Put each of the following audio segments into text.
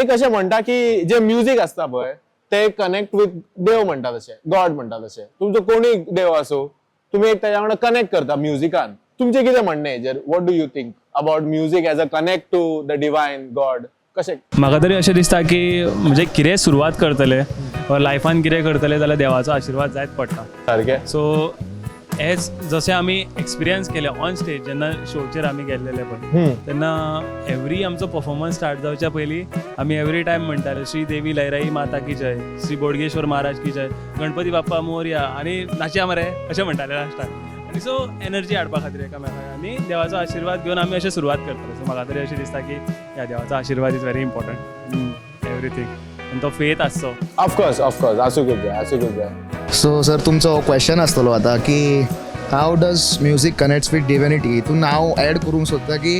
एक अशें म्हणटा की जे म्युझिक असता पळय ते कनेक्ट विथ देव म्हणटा तशें, गॉड म्हणटा तशें. तुमचो कोणी देव असो, तुम्ही एक त्याच्या वांगडा कनेक्ट करता म्युझिकान. तुमचें कितें म्हणणें हेजेर? What do you think about music as a connect to the divine God? कशें? म्हाका तरी अशें दिसता की म्हणजे कितें सुरवात करतले वा लायफान कितें करतले जाल्यार देवाचो आशिर्वाद जायत पडटा. सारकें. सो एज जशें आमी एक्सपिरियन्स केले ऑन स्टेज, जेन्ना शोचेर आमी गेल्लेले पळय, तेन्ना एवरी आमचो परफॉर्मन्स स्टार्ट जावच्या पयलीं आमी एवरी टायम म्हणटाले श्री देवी लयराई माता की जय, श्री बोडगेश्वर महाराज की जय, गणपती बाप्पा मोरया, आनी नाचया मरे अशें म्हणटाले लास्टाक. आनी सो एनर्जी हाडपा खातीर एकामेकाक आनी देवाचो आशिर्वाद घेवन आमी अशें सुरवात करतले. सो म्हाका तरी अशें दिसता की ह्या देवाचो आशिर्वाद is very important in everything. आनी तो फेथ आसचो. ऑफकोर्स आसूंकूच जाय. सो सर तुमचो क्वेश्चन आसतलो आतां की how does music connects with divinity. हितून हांव एड करूंक सोदता की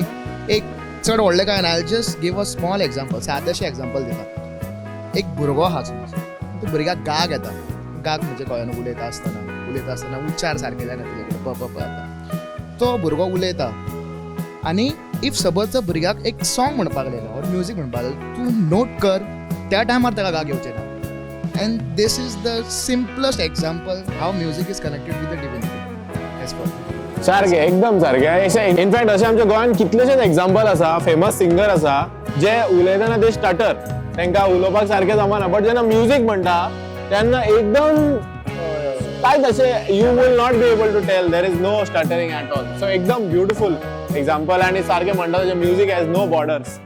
एक चड व्हडलें काय ना, I just give a small example, सादेशें एग्जांपल दिता. एक भुरगो आहा समज, तो भुरग्याक गाग येता. गाग म्हणजे कळना, उलयता आसतना उच्चार सारके जायना तेजे कडेन, प प येता. तो भुरगो उलयता आनी इफ सपोज भुरग्याक एक सॉंग म्हणपाक लागलो और म्युझीक म्हणपाक लागलो, तूं नोट कर, त्या टायमार ताका गाग येवचें ना. And this is the simplest example how music is connected with the divinity. As per me. सारकें, एकदम सारकें. इनफॅक्ट अशें आमच्या गोंयांत कितलेशेच एक्झाम्पल आसा, फेमस सिंगर आसा जे उलयतना ते स्टटर, तांकां उलोवपाक सारकें जमना, बट जेन्ना म्युझीक म्हणटा तेन्ना एकदम कांयच अशें you will not be able to tell there is no stuttering at all. So एकदम ब्युटिफूल एक्झाम्पल. आनी सारकें म्हणटा तशें म्युझीक हॅज नो बॉर्डर्स.